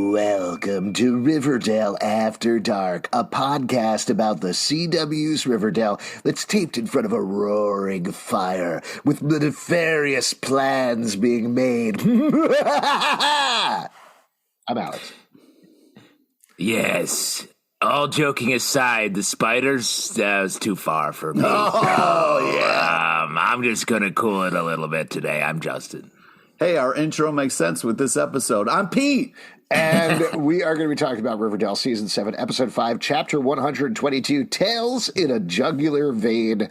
Welcome to Riverdale After Dark, a podcast about the CW's Riverdale that's taped in front of a roaring fire with nefarious plans being made. I'm Alex. Yes. All joking aside, the spiders, that was too far for me. Oh, yeah. I'm just going to cool it a little bit today. I'm Justin. Hey, our intro makes sense with this episode. I'm Pete. And we are going to be talking about Riverdale Season 7, Episode 5, Chapter 122, Tales in a Jugular Vein.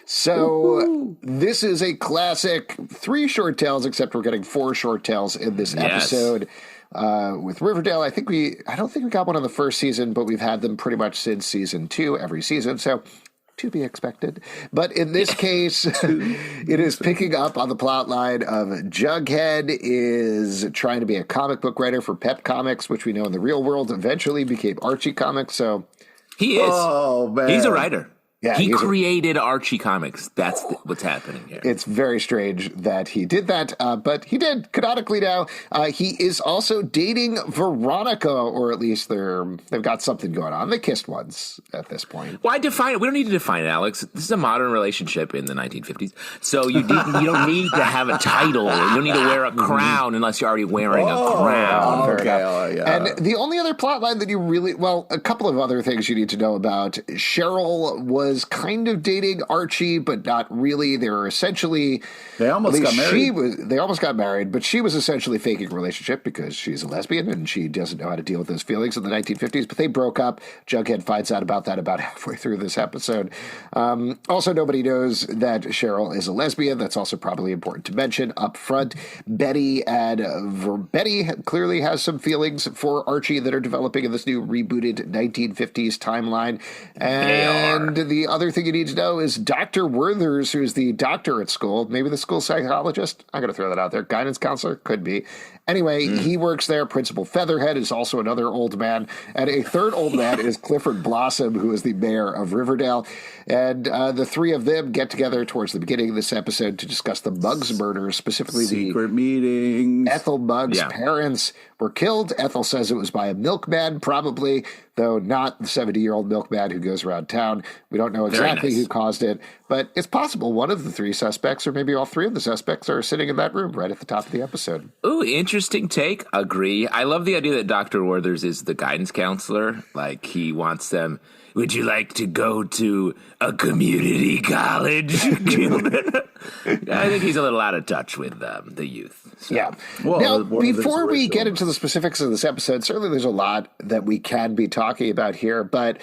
So this is a classic 3 short tales, except we're getting 4 short tales in this episode. With Riverdale, I don't think we got one on the first season, but we've had them pretty much since Season 2, every season. So to be expected. But in this case, it is picking up on the plot line of Jughead is trying to be a comic book writer for Pep Comics, which we know in the real world eventually became Archie Comics. So he is. Oh, man. He's a writer. Yeah, he created Archie Comics. That's what's happening here. It's very strange that he did that, but he did, canonically now. He is also dating Veronica, or at least they've got something going on. They kissed once at this point. Why define it? We don't need to define it, Alex. This is a modern relationship in the 1950s. So you don't need to have a title. You don't need to wear a crown unless you're already wearing a crown. Okay. And the only other plot line that a couple of other things you need to know about. Cheryl was kind of dating Archie, but not really. They were essentially... They almost got married. They almost got married, but she was essentially faking a relationship because she's a lesbian and she doesn't know how to deal with those feelings in the 1950s, but they broke up. Jughead finds out about that about halfway through this episode. Also, nobody knows that Cheryl is a lesbian. That's also probably important to mention up front. Betty clearly has some feelings for Archie that are developing in this new rebooted 1950s timeline. And the other thing you need to know is Dr. Werthers, who's the doctor at school, maybe the school psychologist. I'm going to throw that out there. Guidance counselor? Could be. Anyway, he works there. Principal Featherhead is also another old man. And a third old man is Clifford Blossom, who is the mayor of Riverdale. And the three of them get together towards the beginning of this episode to discuss the Muggs murder, specifically secret meetings. Ethel Muggs' parents were killed. Ethel says it was by a milkman, probably, though not the 70-year-old milkman who goes around town. We don't know exactly who caused it, but it's possible one of the 3 suspects, or maybe all 3 of the suspects, are sitting in that room right at the top of the episode. Ooh, interesting take. Agree. I love the idea that Dr. Werthers is the guidance counselor. Like, he wants them... Would you like to go to a community college? I think he's a little out of touch with the youth. So. Yeah. Well, now, before we get into the specifics of this episode, certainly there's a lot that we can be talking about here, but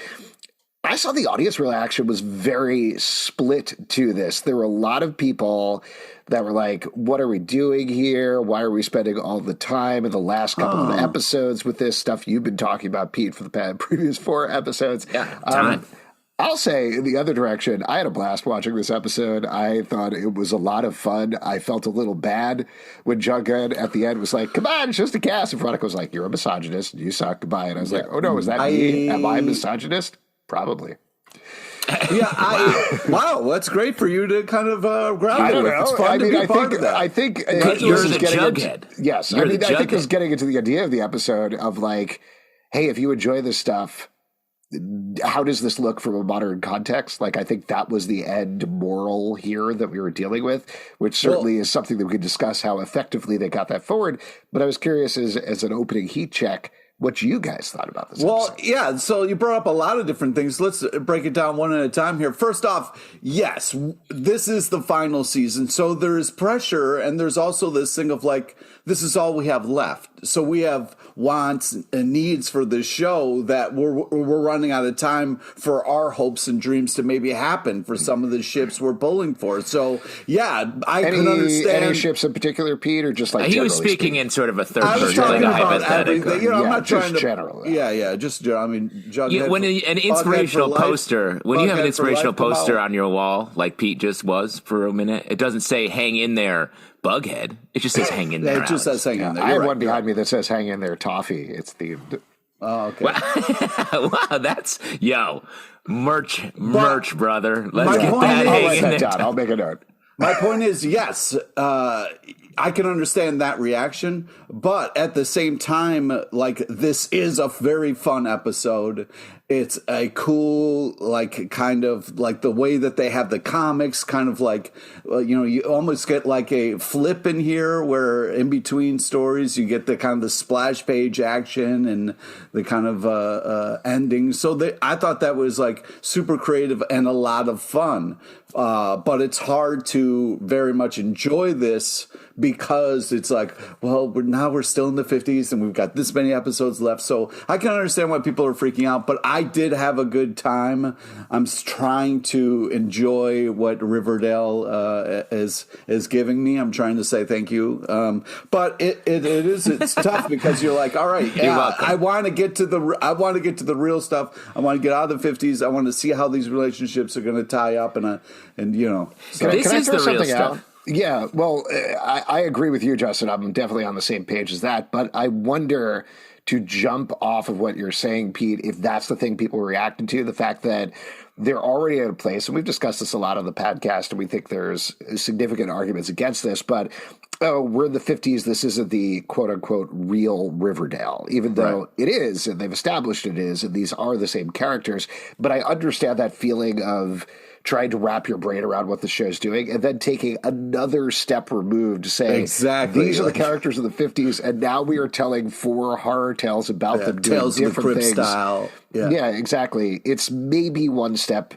I saw the audience reaction was very split to this. There were a lot of people that were like, what are we doing here? Why are we spending all the time in the last couple of episodes with this stuff you've been talking about, Pete, for the previous 4 episodes? Yeah, I'll say in the other direction, I had a blast watching this episode. I thought it was a lot of fun. I felt a little bad when Jughead at the end was like, come on, it's just a cast. And Veronica was like, you're a misogynist. You suck. Goodbye. And I was like, oh, no, is that me? Am I a misogynist? Probably. Wow, that's great for you to kind of grab it with. It's fun to be part of that. I think you're the Jughead. Yes. I think it's getting into the idea of the episode of like, hey, if you enjoy this stuff, how does this look from a modern context? Like, I think that was the end moral here that we were dealing with, which certainly is something that we could discuss how effectively they got that forward. But I was curious as an opening heat check, what you guys thought about this episode. Yeah, so you brought up a lot of different things. Let's break it down one at a time here. First off, yes, this is the final season, so there's pressure, and there's also this thing of like, this is all we have left. so we have wants and needs for this show that we're running out of time for our hopes and dreams to maybe happen for some of the ships we're pulling for. So yeah, I can understand any ships in particular, Pete, or just like he was speaking in sort of a third person, talking like a about hypothetical. everything. I'm not trying to general. just I mean, Jughead when an inspirational poster, when you have an inspirational poster on your wall, like Pete just was for a minute, it doesn't say "hang in there, Bughead." It just says "hang in there." It just says "hang in there." I have one behind me that says "hang in there, Toffee." It's themed. Oh, okay. Wow, that's merch, brother. Let's get that hang in there. I'll make a note. My point is, yes, I can understand that reaction, but at the same time, like, this is a very fun episode. It's a cool, like, kind of like the way that they have the comics, kind of like, you almost get like a flip in here where in between stories you get the kind of the splash page action and the kind of ending. So I thought that was like super creative and a lot of fun. But it's hard to very much enjoy this because it's like, well, we're still in the 50s and we've got this many episodes left. So I can understand why people are freaking out, but I did have a good time. I'm trying to enjoy what Riverdale is giving me. I'm trying to say thank you. But it's tough because you're like, all right, yeah, I want to get to the real stuff. I want to get out of the 50s. I want to see how these relationships are going to tie up and So. This is the real stuff. Out? Yeah, well, I agree with you, Justin. I'm definitely on the same page as that. But I wonder, to jump off of what you're saying, Pete, if that's the thing people are reacting to, the fact that they're already at a place, and we've discussed this a lot on the podcast, and we think there's significant arguments against this, but we're in the 50s. This isn't the quote-unquote real Riverdale, even though it is, and they've established it is, and these are the same characters. But I understand that feeling of trying to wrap your brain around what the show's doing and then taking another step removed to say, exactly, these are the characters of the 50s, and now we are telling 4 horror tales about them doing tales different of the Crypt things. Style. Yeah, exactly. It's maybe one step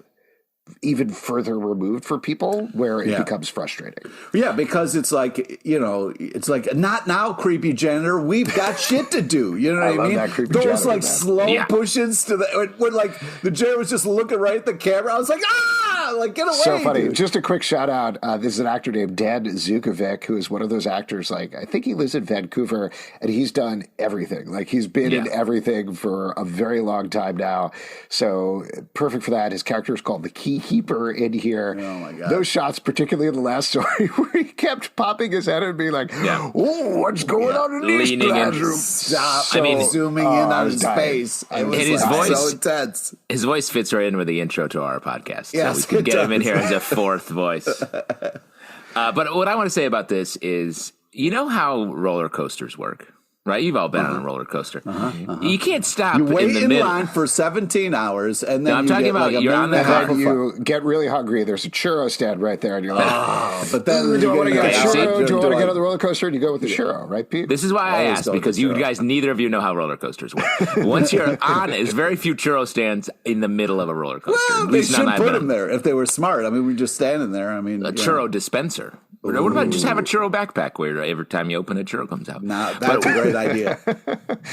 even further removed for people where it becomes frustrating. Yeah, because it's like, it's like, not now, creepy janitor. We've got shit to do. You know what I mean? That creepy Those janitor, like slow pushes to the when like the janitor was just looking right at the camera. I was like, like, get away. So funny. Dude. Just a quick shout out. This is an actor named Dan Zukovic, who is one of those actors. Like, I think he lives in Vancouver, and he's done everything. Like, he's been in everything for a very long time now. So perfect for that. His character is called the Keykeeper in here. Oh my God. Those shots, particularly in the last story, where he kept popping his head and being like, "Oh, what's going on in this classroom?" Zooming in on his face. It was his voice, so intense. His voice fits right in with the intro to our podcast. Yes, so we could get him in here as a fourth voice. But what I want to say about this is, you know how roller coasters work, right? You've all been on a roller coaster. You can't stop You wait in the in middle. line for 17 hours, and then I'm talking about like you're on the And you get really hungry. There's a churro stand right there, and you're like, but then do I want to get a Okay, churro? Do I want to get like- on the roller coaster? And you go with the churro, right, Pete? This is why I Always asked, go with because the you churro. guys, neither of you know how roller coasters work. Once you're on, there's very few churro stands in the middle of a roller coaster. Well, At they least should none I've put been him on. there if they were smart. I mean, we're just standing there. I mean, A churro dispenser. What about just have a churro backpack where every time you open a churro comes out? Nah, that's a great idea.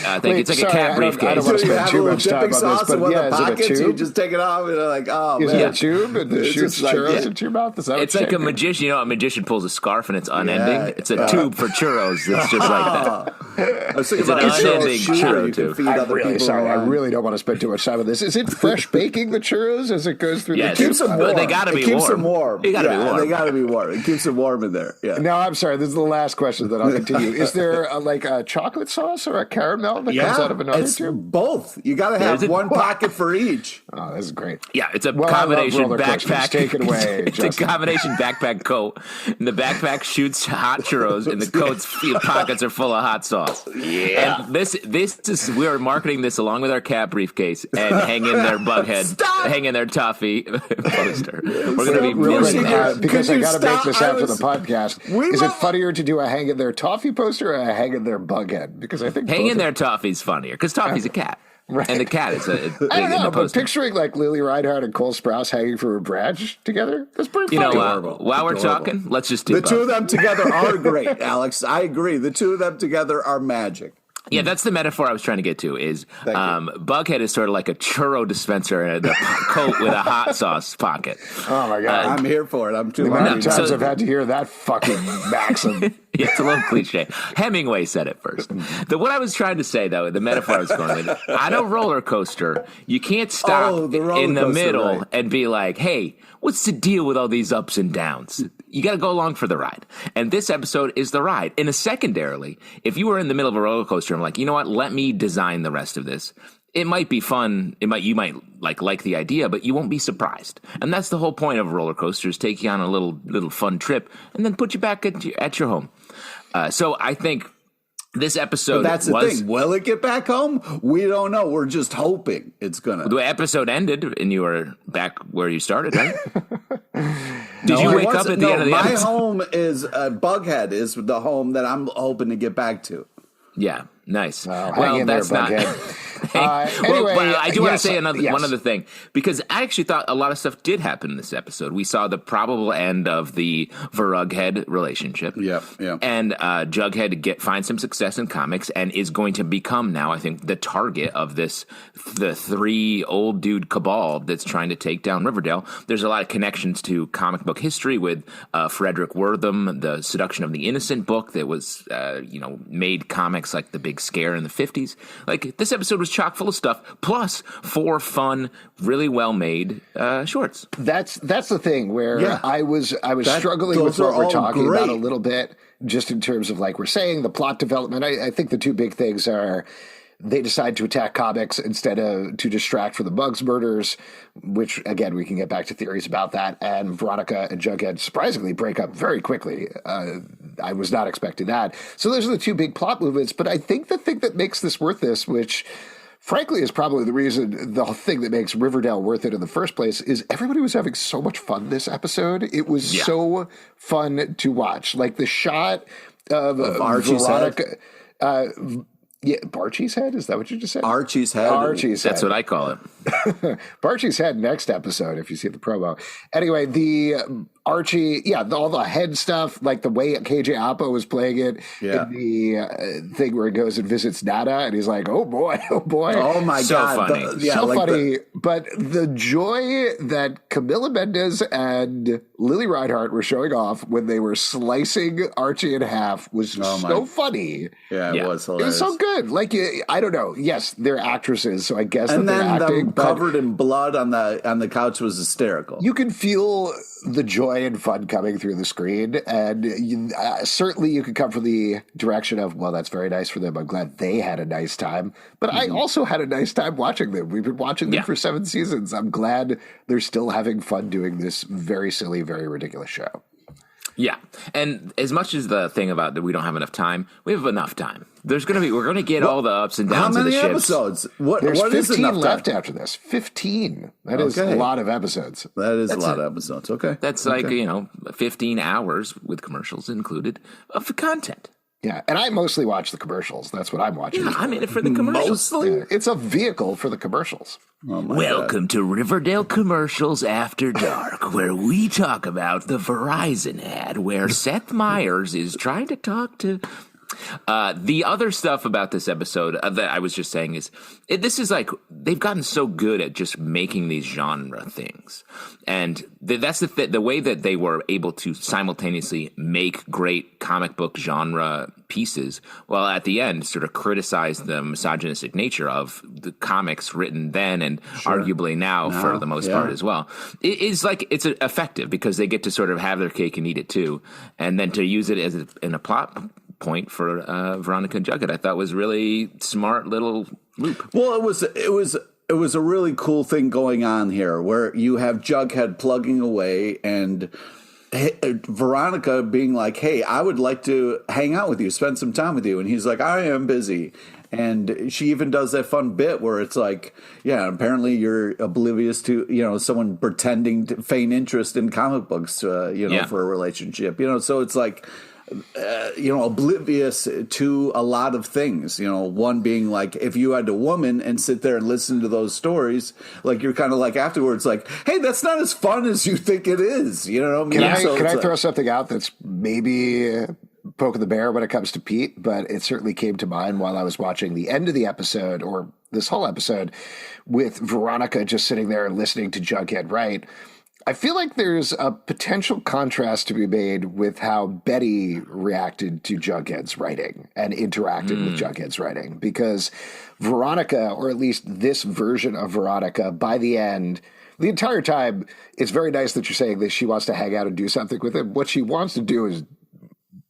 I think it's like a cat briefcase. I don't want to You spend have a too little much time dipping on this, sauce but in one of the is it a pockets. You tube? just take it off, and they're like, oh, Is man. it a tube and it It's shoots just like- churros into your mouth? Is that It's what like a you're saying? magician. You know, a magician pulls a scarf and it's unending. It's a tube for churros. It's just like that. I was thinking It's an about a churro unending shooter churro you can tube. feed I'm other really people sorry. I around. really don't want to spend too much time on this. Is it fresh baking the churros as it goes through Yes. the Keeps tube? them warm. They gotta be It keeps warm. them warm. They gotta be warm. They gotta be warm. It keeps them warm in there. Yeah. No, I'm sorry. This is the last question that I'll continue. Is there like a chocolate sauce or a caramel that comes out of another it's tube? both. You got to have There's a- one pocket for each. Oh, this is great. Yeah, it's a Well, I love combination roller coasters. backpack. Take it away, It's Justin. a combination backpack coat. And the backpack shoots hot churros, and the coat's pockets are full of hot sauce. Yeah. And this is, we are marketing this along with our cat briefcase and hang in their Bughead, hang in their toffee poster. We're going to be Real quick, millionaires. because Could I you got to make stop? this I after was- the podcast. We Is it love- funnier to do a hang in their toffee poster or a hang in their Bughead? Because I think Hang both in are- there toffee's funnier, because toffee's a cat. Right. And the cat is a I big don't in know, the but poster. picturing like Lily Reinhardt and Cole Sprouse hanging from a branch together, that's pretty You funny. know, while we're Adorable. talking, let's just do The both. two of them together are great, Alex. I agree. The two of them together are magic. Yeah, that's the metaphor I was trying to get to. Is Bughead is sort of like a churro dispenser in a coat with a hot sauce pocket. Oh my god, I'm here for it. I'm too. The amount of times I've had to hear that fucking maxim. Yeah, it's a little cliche. Hemingway said it first. What I was trying to say, though, the metaphor I was going with, on a roller coaster, you can't stop in the middle and be like, hey, what's the deal with all these ups and downs? You got to go along for the ride. And this episode is the ride. And secondarily, if you were in the middle of a roller coaster, I'm like, you know what? Let me design the rest of this. It might be fun. You might like the idea, but you won't be surprised. And that's the whole point of a roller coaster, is take you on a little fun trip and then put you back at your home. So I think this episode, but that's the thing. Will it get back home? We don't know. We're just hoping it's gonna. The episode ended and you were back where you started, right? Did you wake up at the end of the episode? My home is Bughead is the home that I'm hoping to get back to. Yeah, nice. Well, that's not. Anyway, I do want to say one other thing, because I actually thought a lot of stuff did happen in this episode. We saw the probable end of the Verughead relationship. Yeah. And Jughead finds some success in comics and is going to become now, I think, the target of the three old dude cabal that's trying to take down Riverdale. There's a lot of connections to comic book history with Frederick Wortham, the Seduction of the Innocent book that was, made comics like The Big Scare in the 50s. Like, this episode was chock full of stuff, plus 4 fun, really well made shorts. That's the thing where I was struggling with what we're talking about a little bit, just in terms of, like we're saying, the plot development. I think the two big things are they decide to attack comics instead of to distract from the Bugs murders, which, again, we can get back to theories about that. And Veronica and Jughead surprisingly break up very quickly. I was not expecting that. So those are the two big plot movements. But I think the thing that makes this worth this, which frankly is probably the reason, the thing that makes Riverdale worth it in the first place, is everybody was having so much fun this episode. It was so fun to watch. Like the shot of Archie's Veronica. Barchie's head? Is that what you just said? Archie's head. Archie's head. That's what I call it. Barchie's head next episode, if you see the promo. Anyway, the Archie, all the head stuff, like the way KJ Apa was playing it in the thing where he goes and visits Nada, and he's like, oh boy. Oh my God. Funny. Funny. But the joy that Camila Mendes and Lily Reinhart were showing off when they were slicing Archie in half was so funny. Yeah, it was hilarious. It was so good. Like, I don't know. Yes, they're actresses, so I guess and that they're acting. Them covered in blood on the couch was hysterical. You can feel the joy and fun coming through the screen, and certainly you could come from the direction of, well, that's very nice for them. I'm glad they had a nice time, but I also had a nice time watching them. We've been watching them for 7 seasons. I'm glad they're still having fun doing this very silly, very ridiculous show. Yeah, and as much as the thing about that we don't have enough time, we have enough time. We're going to get all the ups and downs of the ships. How many episodes? There's what 15 is enough left time? after this. 15. That is a lot of episodes. That's a lot of episodes. Okay. That's 15 hours with commercials included of content. Yeah, and I mostly watch the commercials. That's what I'm watching. Yeah, I'm in it for the commercials. Yeah, it's a vehicle for the commercials. Welcome to Riverdale Commercials After Dark, where we talk about the Verizon ad where Seth Meyers is trying to talk to... the other stuff about this episode that I was just saying is this is like they've gotten so good at just making these genre things, and that's the way that they were able to simultaneously make great comic book genre pieces while at the end sort of criticize the misogynistic nature of the comics written then and arguably now for the most part as well. It is like it's effective because they get to sort of have their cake and eat it too, and then to use it as in a plot point for Veronica and Jughead, I thought was really smart little loop. Well, it was a really cool thing going on here where you have Jughead plugging away and Veronica being like, hey, I would like to hang out with you, spend some time with you. And he's like, I am busy. And she even does that fun bit where it's like, yeah, apparently you're oblivious to, someone pretending to feign interest in comic books, for a relationship, so it's like, oblivious to a lot of things, one being like, if you had a woman and sit there and listen to those stories, like you're kind of like afterwards, like, hey, that's not as fun as you think it is. You know what I mean? Can I throw something out that's maybe poking the bear when it comes to Pete, but it certainly came to mind while I was watching the end of the episode, or this whole episode, with Veronica just sitting there listening to Jughead write. I feel like there's a potential contrast to be made with how Betty reacted to Jughead's writing and interacted with Jughead's writing, because Veronica, or at least this version of Veronica, by the end, the entire time, it's very nice that you're saying that she wants to hang out and do something with him. What she wants to do is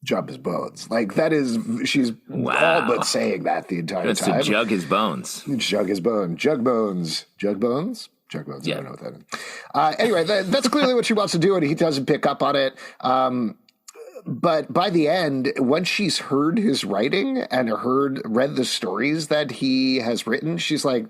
jump his bones. Like, that is, she's all but saying that the entire time. That's to jug his bones. Jug his bone. Jug bones. Jug bones? Jug bones. Yeah. I don't know what that is. Anyway, that's clearly what she wants to do, and he doesn't pick up on it. But by the end, when she's heard his writing and read the stories that he has written, she's like,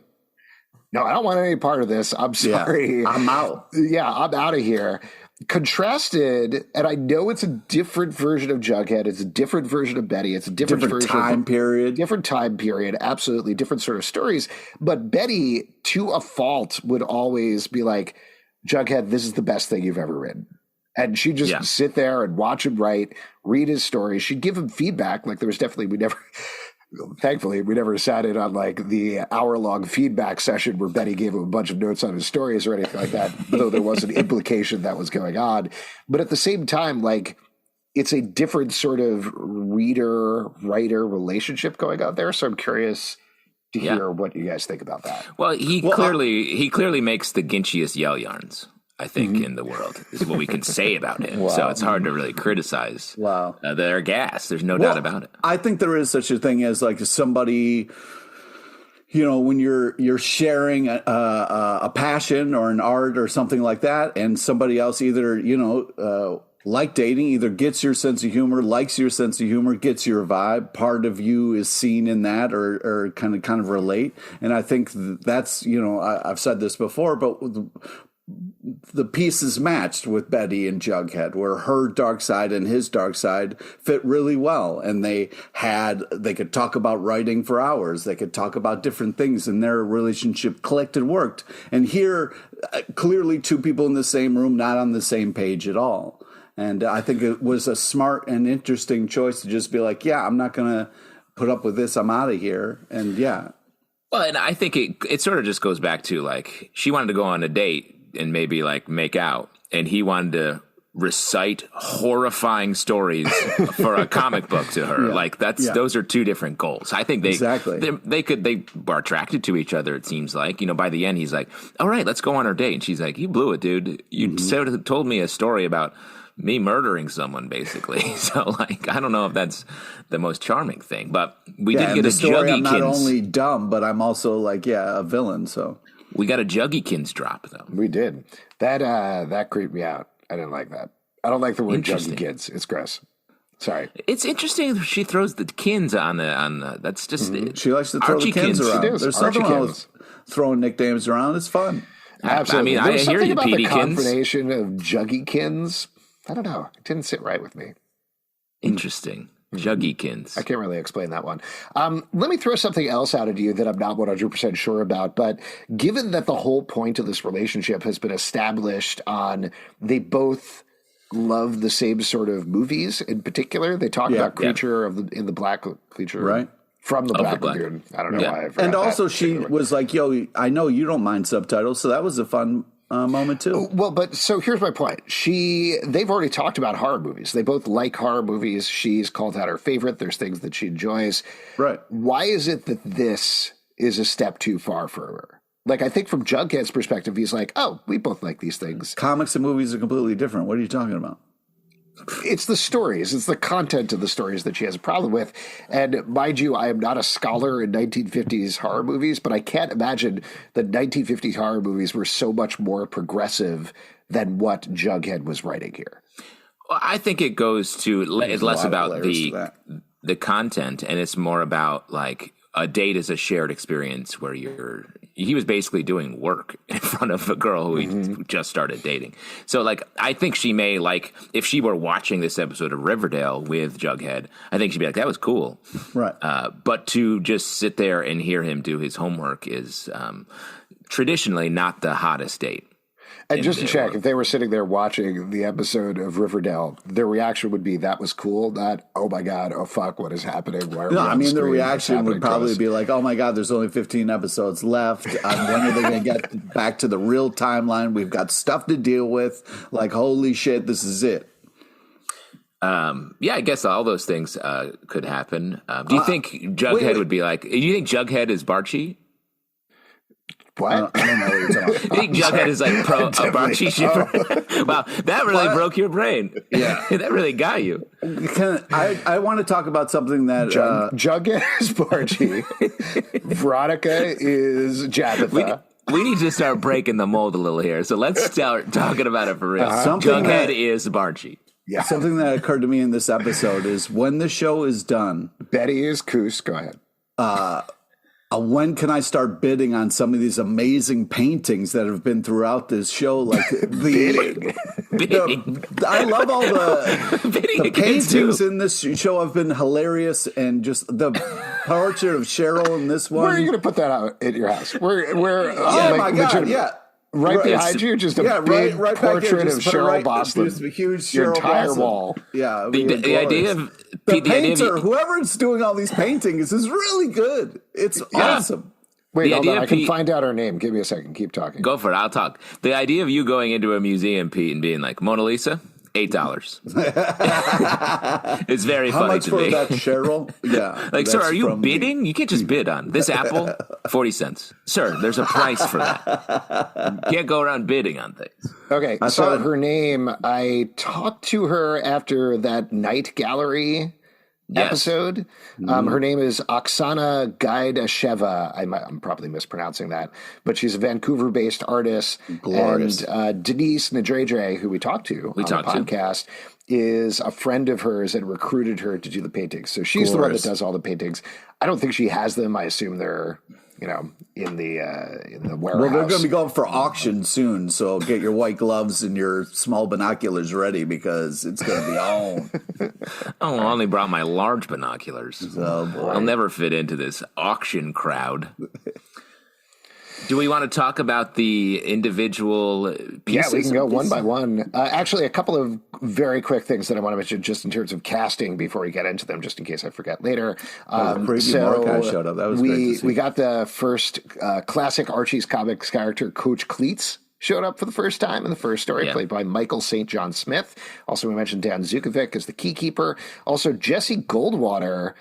no, I don't want any part of this. I'm sorry. Yeah, I'm out. Yeah, I'm out of here. Contrasted, and I know it's a different version of Jughead. It's a different version of Betty. It's a different version time period. Different time period. Absolutely different sort of stories. But Betty, to a fault, would always be like, Jughead, this is the best thing you've ever written. And she'd just sit there and watch him write, read his stories. She'd give him feedback. Like, there was definitely, thankfully, we never sat in on like the hour-long feedback session where Betty gave him a bunch of notes on his stories or anything like that, though there was an implication that was going on. But at the same time, like, it's a different sort of reader-writer relationship going on there. So I'm curious to hear what you guys think about that. Well, he clearly makes the ginchiest yell yarns, I think, in the world, is what we can say about him. Wow. So it's hard to really criticize. Wow. Their gas. There's no doubt about it. I think there is such a thing as like somebody, you know, when you're sharing a passion or an art or something like that, and somebody else either, you know, like dating, either gets your sense of humor, likes your sense of humor, gets your vibe. Part of you is seen in that, or kind of relate. And I think that's, you know, I've said this before, but the pieces matched with Betty and Jughead, where her dark side and his dark side fit really well. And they could talk about writing for hours. They could talk about different things, and their relationship clicked and worked. And here, clearly two people in the same room, not on the same page at all. And I think it was a smart and interesting choice to just be like, yeah, I'm not going to put up with this. I'm out of here. And yeah. Well, and I think it sort of just goes back to, like, she wanted to go on a date and maybe like make out, and he wanted to recite horrifying stories for a comic book to her. Yeah. Like those are two different goals. I think they are attracted to each other. It seems like, you know, by the end he's like, all right, let's go on our date. And she's like, you blew it, dude. You told me a story about me murdering someone, basically. So, like, I don't know if that's the most charming thing, but we did get a Juggykins. I'm not only dumb, but I'm also like, a villain. So we got a Juggykins drop, though. We did. That creeped me out. I didn't like that. I don't like the word Juggykins. It's gross. Sorry. It's interesting she throws the kins on the that's just she likes to throw Archie the kins around. There's something wrong with throwing nicknames around. It's fun. Absolutely. I mean, I hear you, about Petey the Kins. combination of Juggykins. I don't know. It didn't sit right with me. Interesting. Juggykins. I can't really explain that one. Let me throw something else out at you that I'm not 100% sure about. But given that the whole point of this relationship has been established on they both love the same sort of movies in particular, they talk about Creature in the Black Creature. Right. From the Black Lagoon. I don't know why I forgot And also that she was like, yo, I know you don't mind subtitles. So that was a fun moment too. Well, but so here's my point. They've already talked about horror movies. They both like horror movies. She's called out her favorite. There's things that she enjoys. Right. Why is it that this is a step too far for her? Like, I think from Jughead's perspective, he's like, oh, we both like these things. Comics and movies are completely different. What are you talking about? It's the stories. It's the content of the stories that she has a problem with. And mind you, I am not a scholar in 1950s horror movies, but I can't imagine that 1950s horror movies were so much more progressive than what Jughead was writing here. Well, I think it goes to it's less about the content, and it's more about like a date is a shared experience where he was basically doing work in front of a girl who he just started dating. So, like, I think she may, like, if she were watching this episode of Riverdale with Jughead, I think she'd be like, that was cool. Right. But to just sit there and hear him do his homework is traditionally not the hottest date. And just to check, if they were sitting there watching the episode of Riverdale, their reaction would be, that was cool, not, oh my God, oh fuck, what is happening? Why are we on the screen? reaction would probably be like, oh my God, there's only 15 episodes left. When are they going to get back to the real timeline? We've got stuff to deal with. Like, holy shit, this is it. I guess all those things could happen. Do you think Jughead would be like, do you think Jughead is Barchi? What? I don't know what you're talking about. You think Jughead is like a Barchi shipper? Wow, that really broke your brain. Yeah. That really got you. I want to talk about something that... Jughead is Archie. Veronica is Jabitha. We need to start breaking the mold a little here. So let's start talking about it for real. Jughead is Barchi. Yeah. Something that occurred to me in this episode is when the show is done... Betty is Coos. Go ahead. When can I start bidding on some of these amazing paintings that have been throughout this show? Like Bidding. I love all the paintings in this show have been hilarious, and just the portrait of Cheryl in this one. Where are you going to put that out at your house? Where oh my God, yeah. Right behind you, just a big right portrait of Cheryl Boston. Just a huge your Cheryl entire Boston. wall. Yeah, the idea of the painter, whoever's doing all these paintings, is really good. It's awesome. Wait, hold on. I can find out her name. Give me a second. Keep talking. Go for it. I'll talk. The idea of you going into a museum, Pete, and being like, Mona Lisa, $8. It's very How funny much to for me. that, Cheryl? Yeah. Like, sir, are you bidding? You can't just bid on this apple, 40 cents. Sir, there's a price for that. You can't go around bidding on things. Okay, so her name, I talked to her after that night gallery episode. Her name is Oksana Gaidasheva. I'm probably mispronouncing that, but she's a Vancouver-based artist. Glorious. And Denise Nadredre, who we talked to on the podcast, is a friend of hers and recruited her to do the paintings. So she's the one that does all the paintings. I don't think she has them. I assume they're in the warehouse. Well, they're going to be going for auction soon, so get your white gloves and your small binoculars ready because it's going to be on. Oh, I only brought my large binoculars. Oh, boy. I'll never fit into this auction crowd. Do we want to talk about the individual pieces? Yeah, we can go one by one. Actually, a couple of very quick things that I want to mention just in terms of casting before we get into them, just in case I forget later. Mordecai showed up. That was great to see. We got the first classic Archie's comics character, Coach Cleats, showed up for the first time in the first story, played by Michael St. John Smith. Also, we mentioned Dan Zukovic as the keykeeper. Also, Jesse Goldwater,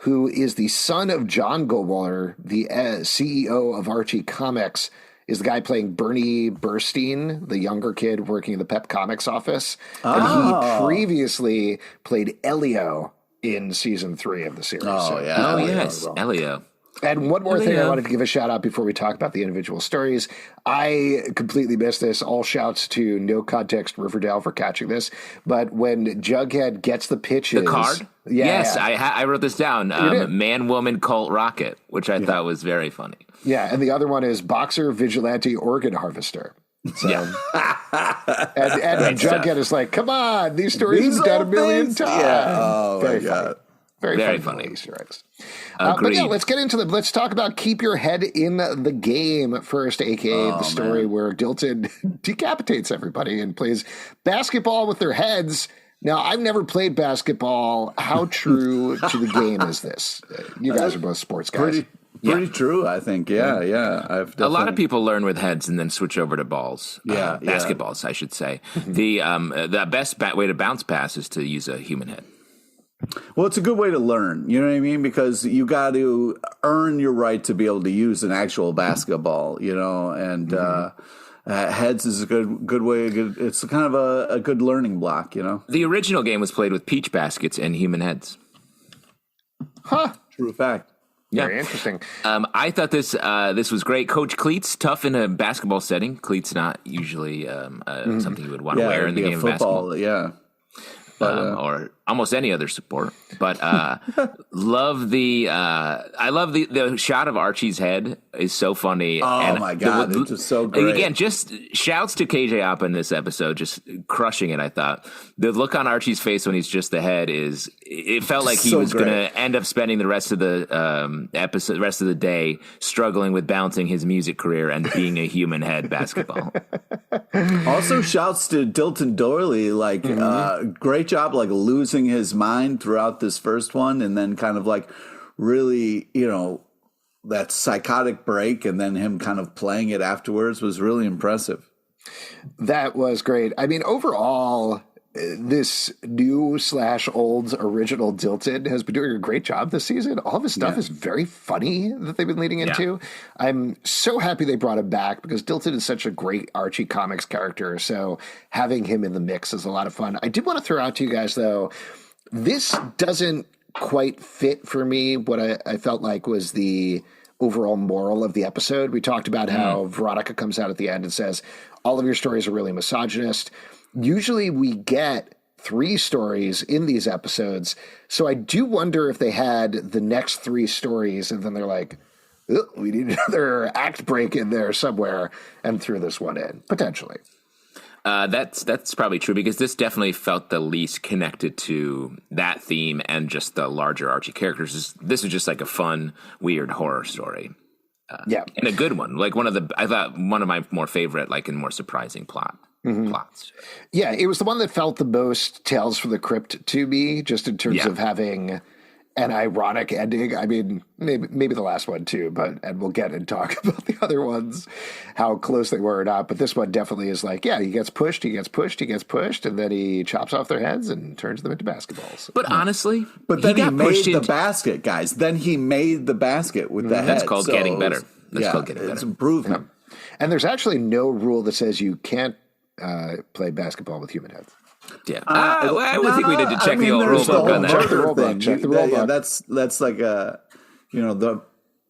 who is the son of John Goldwater, the CEO of Archie Comics, is the guy playing Bernie Burstein, the younger kid working in the Pep Comics office. And he previously played Elio in season 3 of the series. Elio. And one more thing I wanted to give a shout out before we talk about the individual stories. I completely missed this. All shouts to No Context Riverdale for catching this. But when Jughead gets the pitches... The card? Yes, I wrote this down. Man, Woman, Cult, Rocket, which I thought was very funny. Yeah, and the other one is Boxer, Vigilante, Organ Harvester. So, and Jughead is like, come on, these stories have done a million times. Yeah. Oh, very my funny. God. Very funny Easter eggs. But yeah, let's get into them. Let's talk about Keep Your Head in the Game first, a.k.a. the story where Dilton decapitates everybody and plays basketball with their heads. Now, I've never played basketball. How true to the game is this? You guys are both sports guys. Pretty true, I think. Yeah. A lot of people learn with heads and then switch over to balls. Basketballs, I should say. The best way to bounce pass is to use a human head. Well, it's a good way to learn, you know what I mean? Because you got to earn your right to be able to use an actual basketball, and heads is a good way. It's kind of a good learning block, The original game was played with peach baskets and human heads. Huh. True fact. Yeah. Very interesting. I thought this was great. Coach Cleats, tough in a basketball setting. Cleats not usually something you would want to wear in the game of basketball. Yeah. or almost any other support. But I love the shot of Archie's head is so funny. Oh my God, it's just so great. Again, just shouts to KJ Apa in this episode, just crushing it. I thought the look on Archie's face when he's just the head it felt like he was going to end up spending the rest of the episode, the rest of the day struggling with balancing his music career and being a human head basketball. Also, shouts to Dilton Doily, like great job, like losing his mind throughout this first one, and then kind of like really, that psychotic break, and then him kind of playing it afterwards was really impressive. That was great. I mean, overall, this new / old original Dilton has been doing a great job this season. All of his stuff is very funny that they've been leading into. I'm so happy they brought him back because Dilton is such a great Archie comics character. So having him in the mix is a lot of fun. I did want to throw out to you guys, though, this doesn't quite fit for me what I felt like was the overall moral of the episode. We talked about how Veronica comes out at the end and says, all of your stories are really misogynist. Usually we get 3 stories in these episodes. So I do wonder if they had the next 3 stories and then they're like, we need another act break in there somewhere and threw this one in, potentially. That's probably true because this definitely felt the least connected to that theme and just the larger Archie characters. This was just like a fun, weird horror story. And a good one. Like I thought one of my more favorite, like and more surprising plots. Yeah, it was the one that felt the most Tales from the Crypt to me, just in terms of having an ironic ending. I mean, maybe the last one too, and we'll get and talk about the other ones, how close they were or not. But this one definitely is like, he gets pushed, and then he chops off their heads and turns them into basketballs. But honestly, then he made the basket, guys. Then he made the basket with the head. That's called getting better. That's called getting better. It's improvement. And there's actually no rule that says you can't play basketball with human heads. Yeah, I would think we need to check the old rule book on that. Check the rule book. That's like the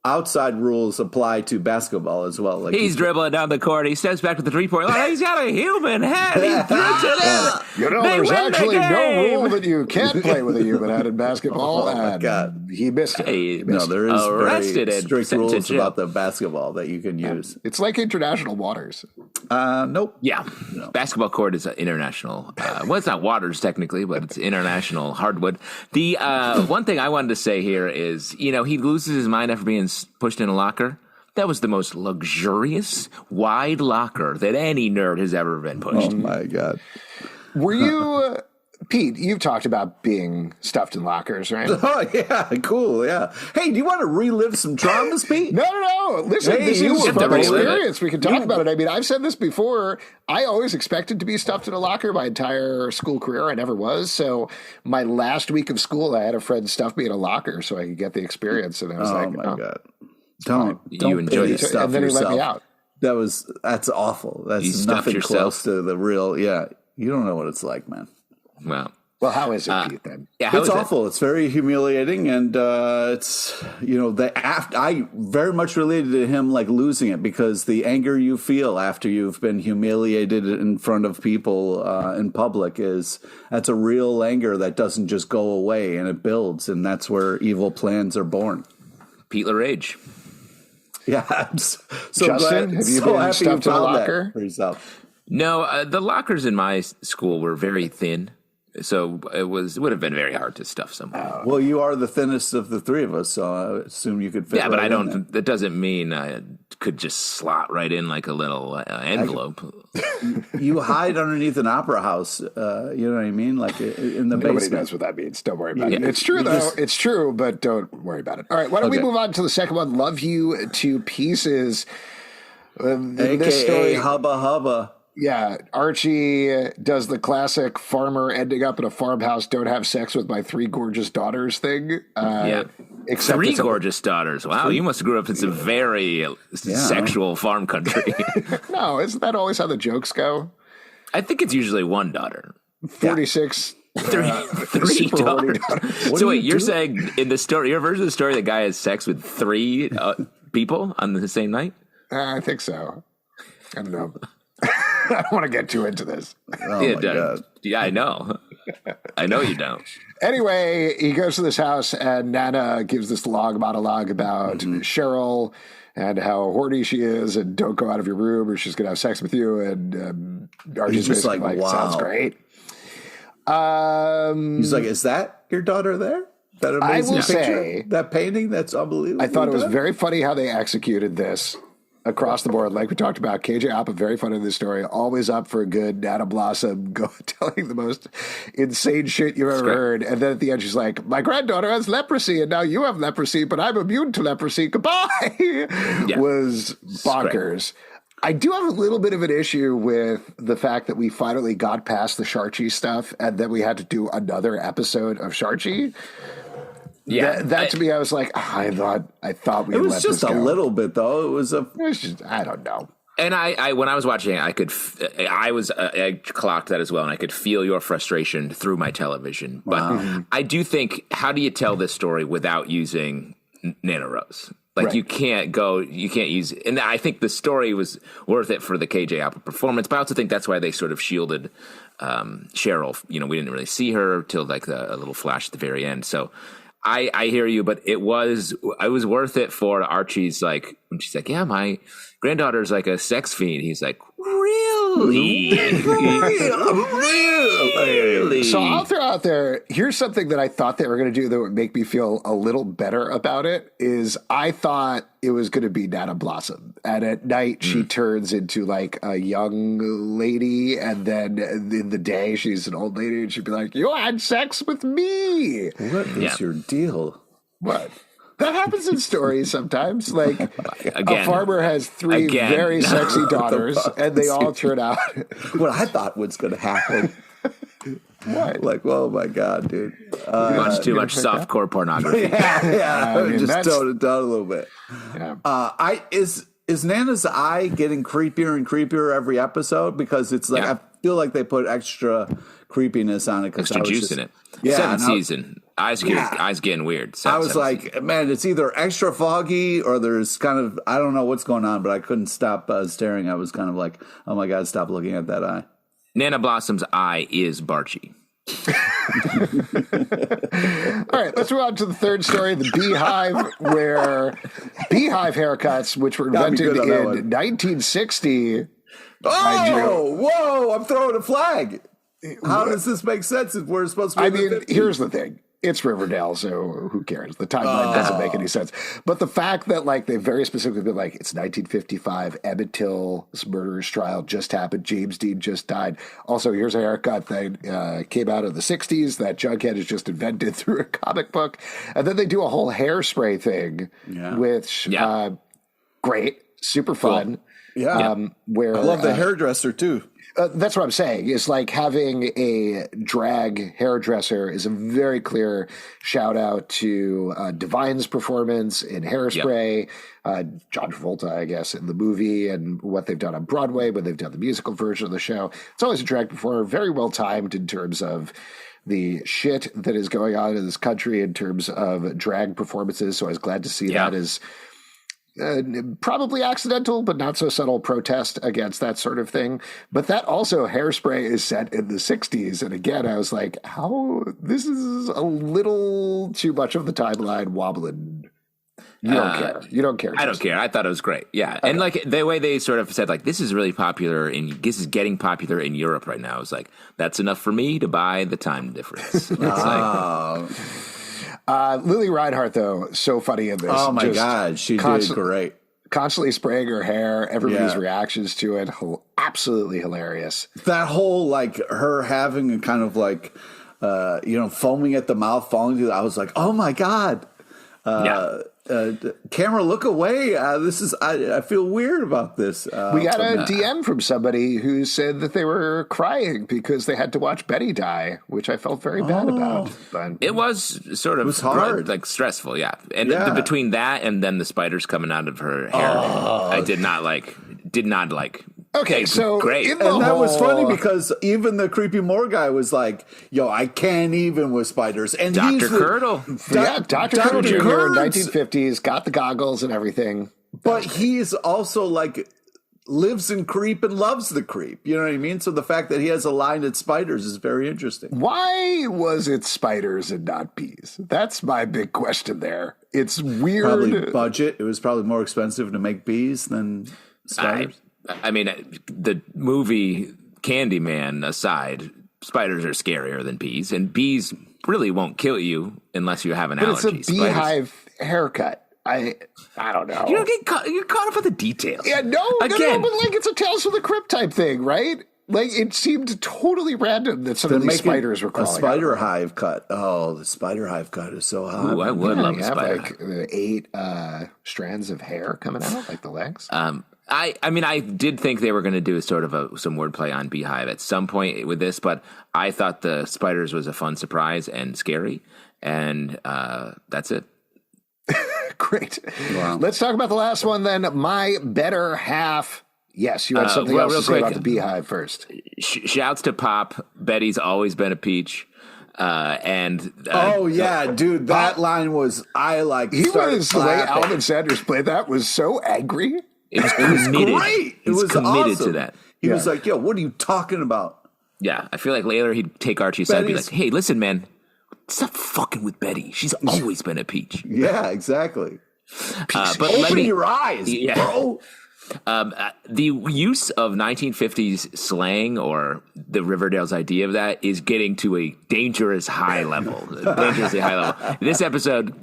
outside rules apply to basketball as well. Like he's dribbling down the court. He steps back to the 3-point line. He's got a human head. He throws it in. There's actually no rule that you can't play with a human head in basketball. Oh my God, he missed it. There is very strict rules about the basketball that you can use. It's like international waters. Nope. Yeah, no. Basketball court is international. Well, it's not waters technically, but it's international hardwood. The one thing I wanted to say here is, he loses his mind after being pushed in a locker. That was the most luxurious, wide locker that any nerd has ever been pushed. Oh my God. Were you, Pete, you've talked about being stuffed in lockers, right? Oh, yeah. Cool. Yeah. Hey, do you want to relive some traumas, Pete? No. Listen, this is a fun experience. We can talk about it. I mean, I've said this before. I always expected to be stuffed in a locker my entire school career. I never was. So my last week of school, I had a friend stuff me in a locker so I could get the experience. And I was oh my God. Don't you enjoy this stuff and then yourself. He let me out. That's awful. That's nothing close to the real. Yeah. You don't know what it's like, man. Well, how is it, Pete, then? Yeah, it's awful. It's very humiliating, and it's I very much related to him like losing it because the anger you feel after you've been humiliated in front of people in public that's a real anger that doesn't just go away and it builds, and that's where evil plans are born. Pete LaRage. Yeah, I'm so Justin, glad, have you been stuffed in a locker for yourself? No, the lockers in my school were very thin. So it would have been very hard to stuff someone. Well, you are the thinnest of the 3 of us, so I assume you could fit. Yeah, but I don't. That doesn't mean I could just slot right in like a little envelope. You hide underneath an opera house. You know what I mean? Like in the Nobody basement. knows what that means. Don't worry about it. It's true, though. It's true, but don't worry about it. All right, why don't we move on to the second one? Love You to Pieces. AKA this story, Hubba Hubba. Yeah, Archie does the classic farmer ending up in a farmhouse, don't have sex with my 3 gorgeous daughters thing. Except 3 gorgeous daughters. Wow, you must have grew up in some very sexual farm country. No, isn't that always how the jokes go? I think it's usually 1 daughter. 46. 3 daughters. So wait, you're saying in the story, your version of the story, the guy has sex with 3 people on the same night? I think so. I don't know. I don't want to get too into this. Oh my God. Yeah, I know. I know you don't. Anyway, he goes to this house, and Nana gives this long monologue about Cheryl and how horny she is, and don't go out of your room or she's going to have sex with you. And Archie's just like, wow. Sounds great. He's like, is that your daughter there? That amazing picture? Say, that painting? That's unbelievable. I thought it was very funny how they executed this across the board. Like we talked about, KJ Apa, very funny in this story, always up for a good Nana Blossom telling the most insane shit you've ever heard. And then at the end, she's like, my granddaughter has leprosy, and now you have leprosy, but I'm immune to leprosy. Goodbye. Was bonkers. I do have a little bit of an issue with the fact that we finally got past the Sharchi stuff, and then we had to do another episode of Sharchi. Yeah, that to me, I was like, I thought we. It was just a little bit, though. It was just, I don't know. And I when I was watching it, I clocked that as well, and I could feel your frustration through my television. But I do think, how do you tell this story without using Nana Rose? Like you can't use, and I think the story was worth it for the KJ Apa performance, but I also think that's why they sort of shielded Cheryl. You know, we didn't really see her till like a little flash at the very end. So I hear you, but it was worth it for Archie's, like, when she's like, yeah, my granddaughter's like a sex fiend. He's like, really? Really? So I'll throw out there, here's something that I thought they were going to do that would make me feel a little better about it, is I thought it was going to be Nana Blossom. And at night, she turns into like a young lady. And then in the day, she's an old lady. And she'd be like, you had sex with me. What is your deal? What? That happens in stories sometimes. Like, a farmer has three very sexy daughters, and they all turn out. What I thought was going to happen. What? Like, oh my God, dude. You watch too much softcore pornography. I mean, just toned it down a little bit. Yeah. Is Nana's eye getting creepier and creepier every episode? Because it's like, I feel like they put extra creepiness on it. Extra juice in it. Yeah, Seventh season. Eyes getting weird. I was like, man, it's either extra foggy or there's kind of, I don't know what's going on, but I couldn't stop staring. I was kind of like, oh my God, stop looking at that eye. Nana Blossom's eye is Barchi. All right, let's move on to the third story, the Beehive, where Beehive haircuts, which were invented in 1960. Oh, whoa, I'm throwing a flag. How does this make sense if we're supposed to be here's the thing. It's Riverdale, so who cares? The timeline doesn't make any sense. But the fact that, like, they very specifically been like, it's 1955, Emmett Till's murderer's trial just happened, James Dean just died. Also, here's a haircut that came out of the 60s that Jughead has just invented through a comic book. And then they do a whole hairspray thing, which, great, super fun. Cool. Yeah. Where I love the hairdresser, too. That's what I'm saying. Is like having a drag hairdresser is a very clear shout out to Divine's performance in Hairspray, John Travolta, I guess, in the movie, and what they've done on Broadway when they've done the musical version of the show. It's always a drag performer, very well timed in terms of the shit that is going on in this country in terms of drag performances. So I was glad to see that as probably accidental, but not so subtle protest against that sort of thing. But that also, Hairspray is set in the 60s. And again, I was like, how, this is a little too much of the timeline wobbling. You don't care. You don't care. I don't care. I thought it was great. Yeah. Okay. And like the way they sort of said, like, this is really popular this is getting popular in Europe right now. It's like, that's enough for me to buy the time difference. Lily Reinhart, though, so funny in this. Oh, my God. She did great. Constantly spraying her hair. Everybody's reactions to it. Absolutely hilarious. That whole, like, her having a kind of, like, foaming at the mouth, falling through. I was like, oh, my God. Camera, look away. I feel weird about this. We got a DM from somebody who said that they were crying because they had to watch Betty die, which I felt very bad about. But it was sort of hard, like stressful, and between that and then the spiders coming out of her hair, I did not like. Okay, so great. And that was funny because even the creepy Moore guy was like, yo, I can't even with spiders. And Dr. Curdle. Dr. Curdle Jr. in 1950s, got the goggles and everything. But he's also like lives in creep and loves the creep. You know what I mean? So the fact that he has a line at spiders is very interesting. Why was it spiders and not bees? That's my big question there. It's weird. Probably budget. It was probably more expensive to make bees than spiders. I mean, the movie Candyman aside, spiders are scarier than bees, and bees really won't kill you unless you have an allergy. It's a beehive haircut. I don't know. You don't get caught. You're caught up with the details. Yeah, no, but like it's a Tales from the Crypt type thing, right? Like it seemed totally random that some of these spiders were crawling. A spider hive cut. Oh, the spider hive cut is so hot. Ooh, I would love a spider. Like 8 strands of hair coming out, like the legs. I mean, I did think they were going to do sort of some wordplay on beehive at some point with this, but I thought the spiders was a fun surprise and scary, and that's it. Great. Wow. Let's talk about the last one then. My better half. Yes, you had something else to say about the beehive first. Shouts to Pop. Betty's always been a peach. Oh yeah, dude, that line was the way Alvin Sanders played that was so angry. It was committed. Great. It was committed awesome. to that. He was like, "Yo, what are you talking about?" Yeah, I feel like later he'd take Archie's side and be like, "Hey, listen, man, stop fucking with Betty. She's always been a peach." Yeah, exactly. But open your eyes, bro. The use of 1950s slang or the Riverdale's idea of that is getting to a dangerous high level. Dangerously high level. This episode,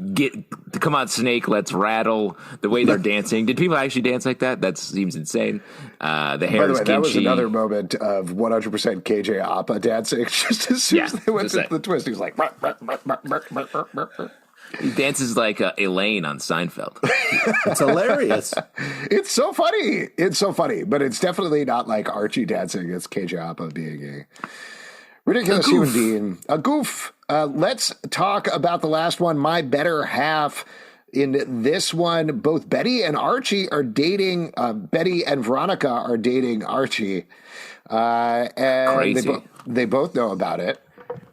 come on, Snake, let's rattle. The way they're dancing. Did people actually dance like that? That seems insane. The hair is that was another moment of 100% KJ Appa dancing. Just as soon as they went to the twist, he was like... He dances like Elaine on Seinfeld. It's hilarious. It's so funny. It's so funny. But it's definitely not like Archie dancing. It's KJ Appa being a ridiculous human being. A goof. Let's talk about the last one, My Better Half. In this one, both Betty and Archie are dating. Betty and Veronica are dating Archie. And crazy. They both know about it.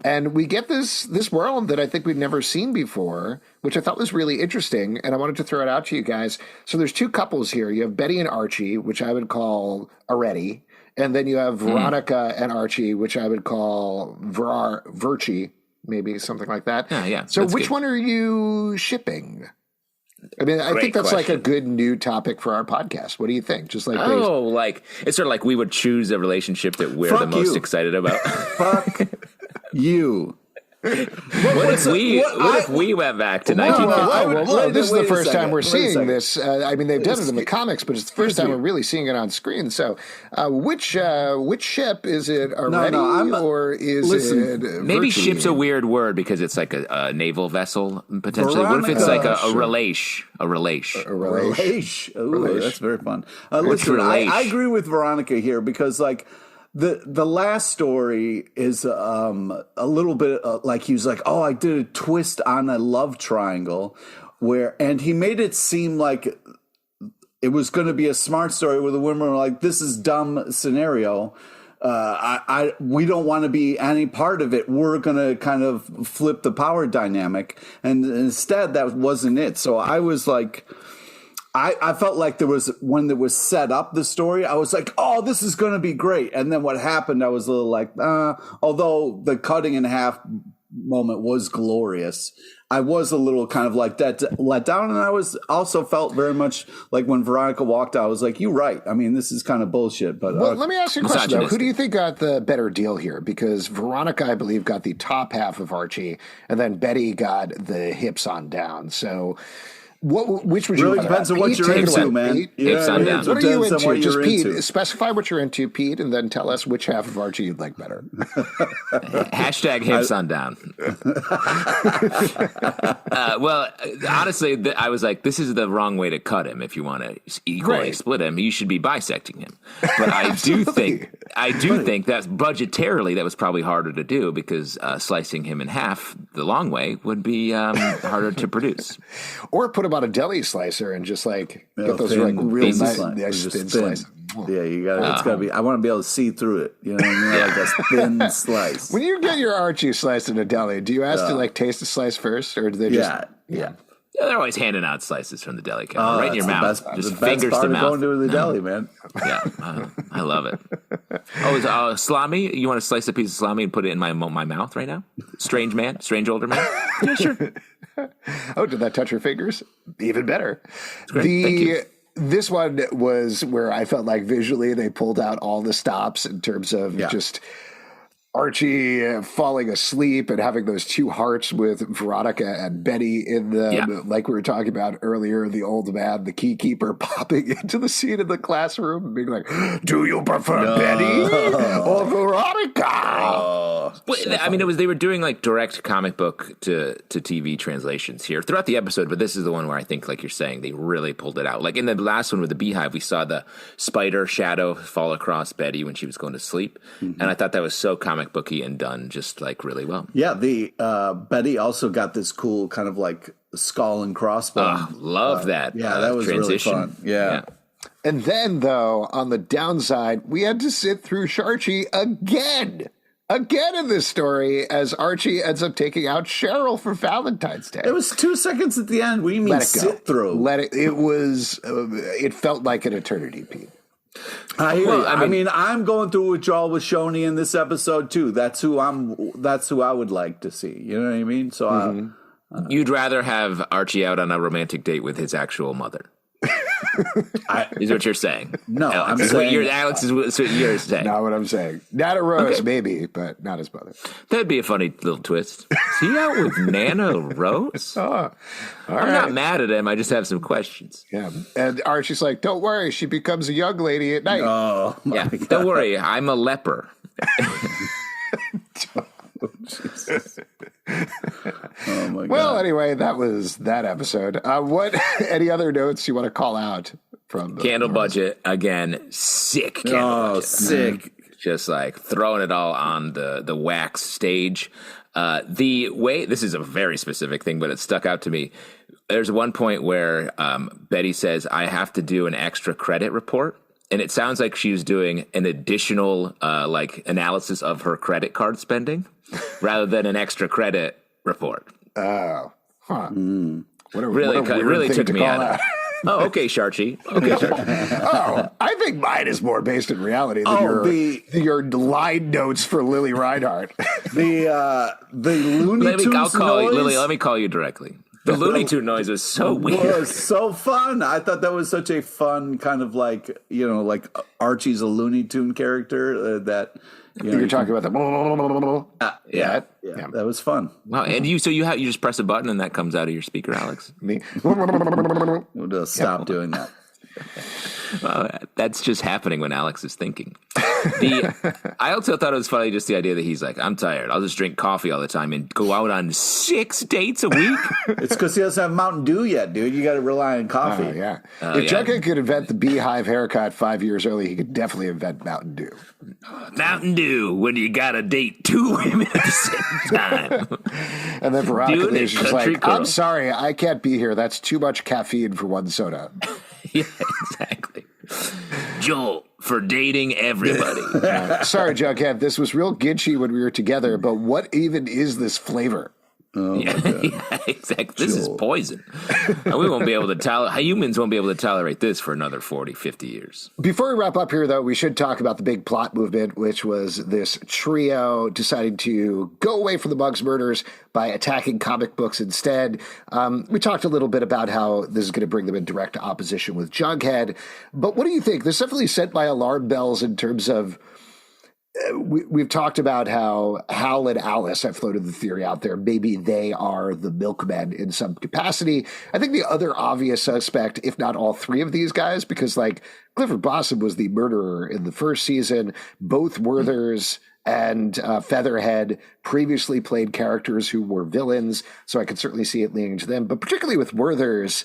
And we get this world that I think we've never seen before, which I thought was really interesting, and I wanted to throw it out to you guys. So there's two couples here. You have Betty and Archie, which I would call Aretti, and then you have Veronica and Archie, which I would call Virchie, maybe something like that. Yeah. So which one are you shipping? I mean, I think that's like a good new topic for our podcast. What do you think? Just like it's sort of like we would choose a relationship that we're the most excited about. Fuck you. What if we went back to 1950? This is the first time we're seeing this. I mean, they've done it in the comics, but it's the first time we're really seeing it on screen. So, which ship is it? Or is it? Maybe ship's a weird word because it's like a naval vessel potentially. Veronica, what if it's like a relation? A relation. Ooh, that's very fun. Listen, I agree with Veronica here because like. The last story is a little bit like he was like, oh, I did a twist on a love triangle and he made it seem like it was going to be a smart story where the women were like, this is dumb scenario. We don't want to be any part of it. We're going to kind of flip the power dynamic. And instead that wasn't it. So I was like, I felt like when there was set up the story, I was like, oh, this is going to be great. And then what happened, I was a little like, although the cutting in half moment was glorious, I was a little kind of like that let down. And I was also felt very much like when Veronica walked out, I was like, you're right. I mean, this is kind of bullshit. But let me ask you a question, though. Who do you think got the better deal here? Because Veronica, I believe, got the top half of Archie, and then Betty got the hips on down. So... which would you really depends on what you're into, man. What are you into? Just Pete, specify what you're into, Pete, and then tell us which half of Archie you'd like better. Hashtag hips on down. Well, honestly, I was like, this is the wrong way to cut him. If you want to equally split him, you should be bisecting him. But I do think that budgetarily that was probably harder to do because slicing him in half the long way would be harder to produce. Or put him on a deli slicer and just like get those like real nice thin slices. Yeah, you got. It's got to be. I want to be able to see through it. You know what I mean? Like a thin slice. When you get your Archie sliced in a deli, do you ask to like taste the slice first, or do they just? Yeah. Yeah, they're always handing out slices from the deli counter, right in your mouth. Just the fingers best to part of mouth. going to the deli, man. Yeah, I love it. Oh, is salami? You want to slice a piece of salami and put it in my mouth right now? Strange older man. Yeah, sure. Oh, did that touch your fingers? Even better. Great. Thank you. This one was where I felt like visually they pulled out all the stops in terms of just Archie falling asleep and having those two hearts with Veronica and Betty in them, like we were talking about earlier, the old man, the key keeper, popping into the scene in the classroom and being like, do you prefer Betty or Veronica? They were doing like direct comic book to TV translations here throughout the episode, but this is the one where I think, like you're saying, they really pulled it out. Like in the last one with the beehive, we saw the spider shadow fall across Betty when she was going to sleep, and I thought that was so comic booky and done just like really well. Yeah, the Betty also got this cool kind of like skull and crossbone. Love that. Yeah, that was transition. really fun. Yeah. And then, though, on the downside, we had to sit through Archie again in this story as Archie ends up taking out Cheryl for Valentine's Day. It was 2 seconds at the end. What do you mean sit through? It felt like an eternity, Pete. I'm going through withdrawal with Shoney in this episode too. That's who I would like to see. You know what I mean? So you'd rather have Archie out on a romantic date with his actual mother. Is what you're saying? No, Alex. I'm saying Alex is what you're saying. Not what I'm saying. Nana Rose, maybe, but not his mother. That'd be a funny little twist. Is he out with Nana Rose? I'm not mad at him. I just have some questions. Yeah, and Archie's like, "Don't worry, she becomes a young lady at night." Oh, yeah. Don't worry, I'm a leper. Oh my God. Well, anyway, that was that episode. What? Any other notes you want to call out from Candle budget again? Sick. Budget. Sick. Just like throwing it all on the wax stage. The way this is a very specific thing, but it stuck out to me. There's one point where Betty says, "I have to do an extra credit report." And it sounds like she was doing an additional analysis of her credit card spending rather than an extra credit report. Oh, huh. Really took me out of it. Oh, okay, Archie. I think mine is more based in reality than your line notes for Lily Reinhardt. The Looney Tunes noise. Lily, let me call you directly. The Looney Tune noise was so weird. It was so fun. I thought that was such a fun kind of like Archie's a Looney Tune character that you're talking about the yeah, that was fun. Wow, and you just press a button and that comes out of your speaker, Alex. Me. We'll just stop doing that. Well, that's just happening when Alex is thinking. I also thought it was funny, just the idea that he's like, I'm tired. I'll just drink coffee all the time and go out on 6 dates a week. It's because he doesn't have Mountain Dew yet, dude. You got to rely on coffee. If Jughead could invent the beehive haircut 5 years early, he could definitely invent Mountain Dew. Mountain Dew when you got to date 2 women at the same time. And then Veronica is just like, girl. I'm sorry, I can't be here. That's too much caffeine for one soda. Yeah, exactly. Joel, for dating everybody. Sorry, Jughead, this was real gitchy when we were together, but what even is this flavor? Oh, yeah, exactly. This is poison. We won't be able to humans won't be able to tolerate this for another 40, 50 years. Before we wrap up here, though, we should talk about the big plot movement, which was this trio deciding to go away from the Bugs murders by attacking comic books instead. We talked a little bit about how this is going to bring them in direct opposition with Jughead. But what do you think? This definitely set my alarm bells in terms of we've talked about how Hal and Alice have floated the theory out there. Maybe they are the milkmen in some capacity. I think the other obvious suspect, if not all three of these guys, because Clifford Blossom was the murderer in the first season. Both Werthers and Featherhead previously played characters who were villains. So I could certainly see it leaning to them. But particularly with Werthers,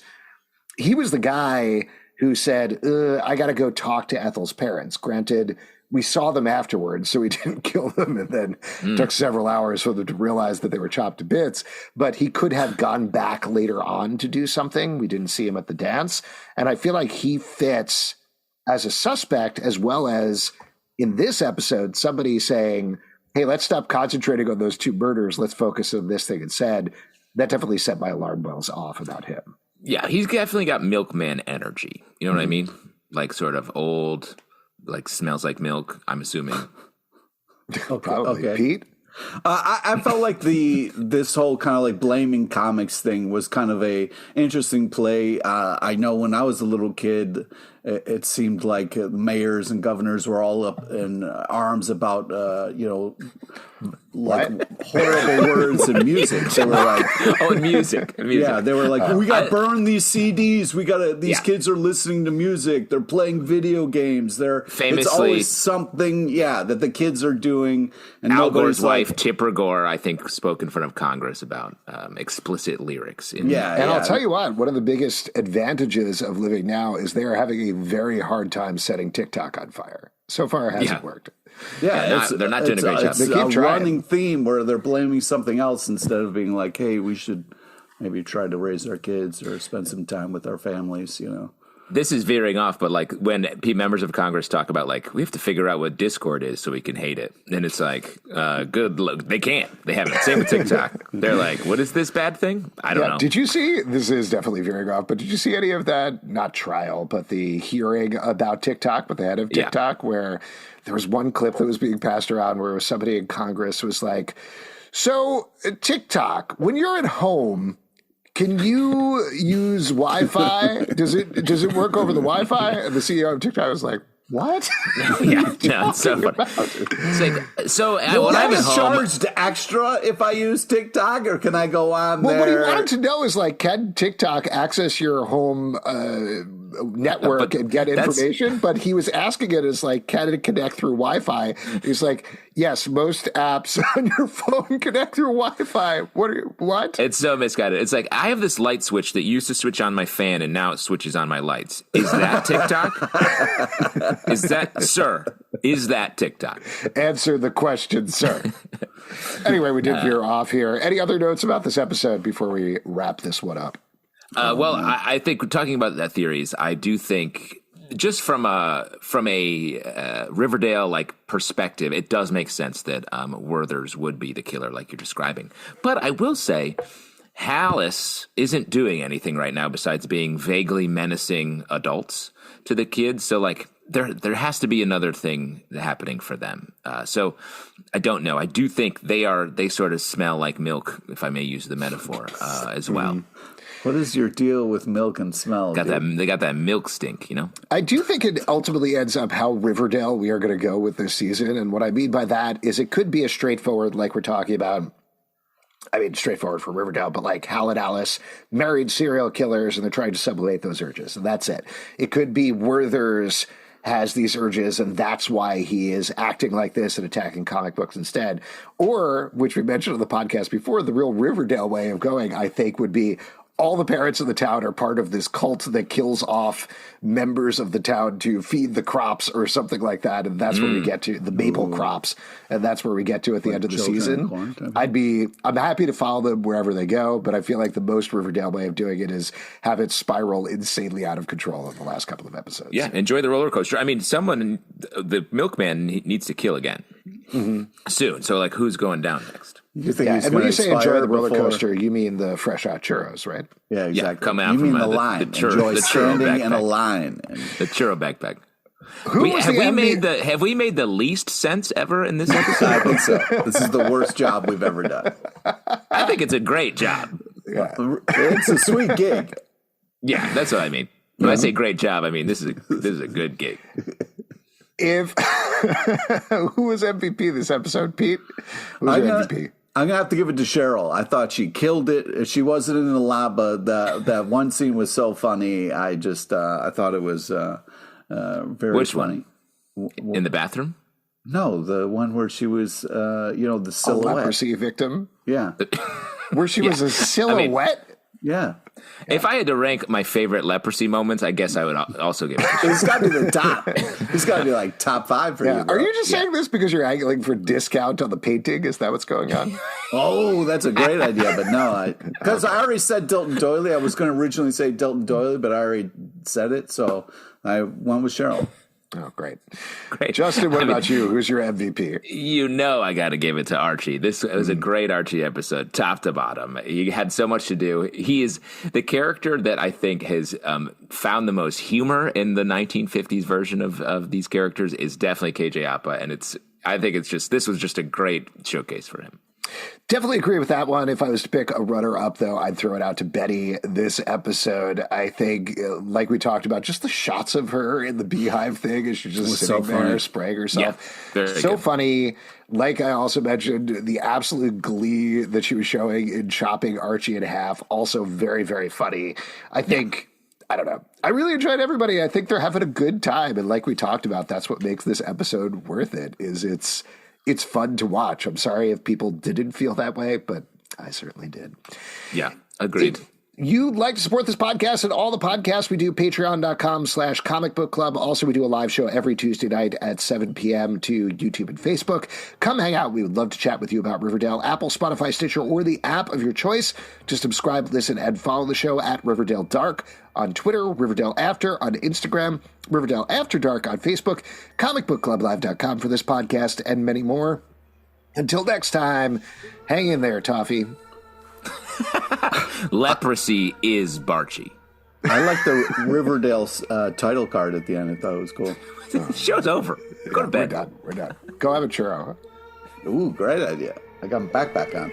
he was the guy who said, I got to go talk to Ethel's parents. Granted, we saw them afterwards, so we didn't kill them, and then took several hours for them to realize that they were chopped to bits. But he could have gone back later on to do something. We didn't see him at the dance. And I feel like he fits as a suspect, as well as in this episode, somebody saying, hey, let's stop concentrating on those 2 murders. Let's focus on this thing instead. That definitely set my alarm bells off about him. Yeah, he's definitely got milkman energy. You know what I mean? Like sort of old, like smells like milk, I'm assuming. Probably. okay. Pete? I felt like this whole kind of like blaming comics thing was kind of a interesting play. I know when I was a little kid, it seemed like mayors and governors were all up in arms about like horrible words and music. They were like, music. yeah, they were like, we got to burn these CDs. These kids are listening to music. They're playing video games. It's always something, that the kids are doing. And Al Gore's wife, Tipper Gore, I think, spoke in front of Congress about explicit lyrics. I'll tell you what, one of the biggest advantages of living now is they are having a very hard time setting TikTok on fire. So far, it hasn't worked. Yeah, they're not doing a great job. It's a running theme where they're blaming something else instead of being like, hey, we should maybe try to raise our kids or spend some time with our families, This is veering off, but like when members of Congress talk about like, we have to figure out what Discord is so we can hate it. And it's like, good luck. They can't. They haven't. Same with TikTok. They're like, what is this bad thing? I don't know. Did you see, this is definitely veering off, but did you see any of that, not trial, but the hearing about TikTok with the head of TikTok where there was one clip that was being passed around where somebody in Congress was like, so TikTok, when you're at home, can you use Wi-Fi? Does it work over the Wi-Fi? And the CEO of TikTok was like, what? It's so funny. It's like, so when I'm at home, charged extra if I use TikTok, or can I go on there? What he wanted to know is like, can TikTok access your home network and get information? But he was asking it as like, can it connect through Wi-Fi? He's like, yes, most apps on your phone connect through Wi-Fi. What? It's so misguided. It's like, I have this light switch that used to switch on my fan and now it switches on my lights. Is that TikTok? Is that TikTok? Answer the question, sir. Anyway, we did veer off here. Any other notes about this episode before we wrap this one up? I think talking about that theories, I do think just from a Riverdale like perspective, it does make sense that Werthers would be the killer, like you're describing. But I will say, Hallis isn't doing anything right now besides being vaguely menacing adults to the kids. So like there has to be another thing happening for them. So I don't know. I do think they sort of smell like milk, if I may use the metaphor, as well. What is your deal with milk and smell? They got that milk stink, I do think it ultimately ends up how Riverdale we are going to go with this season. And what I mean by that is it could be a straightforward, like we're talking about, straightforward for Riverdale, but like Hal and Alice, married serial killers, and they're trying to sublimate those urges. And that's it. It could be Werthers has these urges, and that's why he is acting like this and attacking comic books instead. Or, which we mentioned on the podcast before, the real Riverdale way of going, I think, would be all the parents of the town are part of this cult that kills off members of the town to feed the crops or something like that. And that's where we get to the maple crops. And that's where we get to at the end of the season. I'm happy to follow them wherever they go, but I feel like the most Riverdale way of doing it is have it spiral insanely out of control in the last couple of episodes. Yeah. Enjoy the roller coaster. I mean, the milkman needs to kill again soon. So like, who's going down next? And when you say enjoy the roller coaster, you mean the fresh out churros, right? Yeah, exactly. Yeah, come out you from mean the line. Enjoy standing in a line. The churro backpack. Have we made the least sense ever in this episode? I think so. This is the worst job we've ever done. I think it's a great job. Yeah. It's a sweet gig. Yeah, that's what I mean. When I say great job, I mean this is a good gig. Who was MVP this episode, Pete? Who was your MVP? I'm going to have to give it to Cheryl. I thought she killed it. She wasn't in the lab, but that one scene was so funny. I thought it was very Which funny. One? In the bathroom? No, the one where she was, the silhouette. A leprosy victim? Yeah. Where she was a silhouette? Yeah. If I had to rank my favorite leprosy moments, I guess I would also give it to It's got to be the top. It's got to be like top 5 for you. Bro. Are you just saying this because you're angling for discount on the painting? Is that what's going on? Oh, that's a great idea. But no, because I already said Dilton Doily. I was going to originally say Dilton Doily, but I already said it. So I went with Cheryl. Oh, great. Great. Justin, what about you? Who's your MVP? You know I got to give it to Archie. This was a great Archie episode, top to bottom. He had so much to do. He is the character that I think has found the most humor in the 1950s version of these characters is definitely KJ Apa, and I think this was just a great showcase for him. Definitely agree with that one. If I was to pick a runner-up, though, I'd throw it out to Betty this episode. I think, like we talked about, just the shots of her in the beehive thing as she's just sitting there spraying herself. Yeah, so good. Funny. Like I also mentioned, the absolute glee that she was showing in chopping Archie in half, also very, very funny. I think... I don't know. I really enjoyed everybody. I think they're having a good time. And like we talked about, that's what makes this episode worth it, is it's fun to watch. I'm sorry if people didn't feel that way, but I certainly did. Yeah, agreed. If you'd like to support this podcast and all the podcasts we do, patreon.com/comic book club. Also, we do a live show every Tuesday night at 7 p.m. to YouTube and Facebook. Come hang out. We would love to chat with you about Riverdale, Apple, Spotify, Stitcher, or the app of your choice. To subscribe, listen, and follow the show at Riverdale Dark on Twitter, Riverdale After on Instagram, Riverdale After Dark on Facebook, comicbookclublive.com for this podcast, and many more. Until next time, hang in there, Toffee. Leprosy is Barchi. I like the Riverdale title card at the end. I thought it was cool. Show's over. Go to bed. We're done. Go have a churro. Ooh, great idea. I got my backpack on.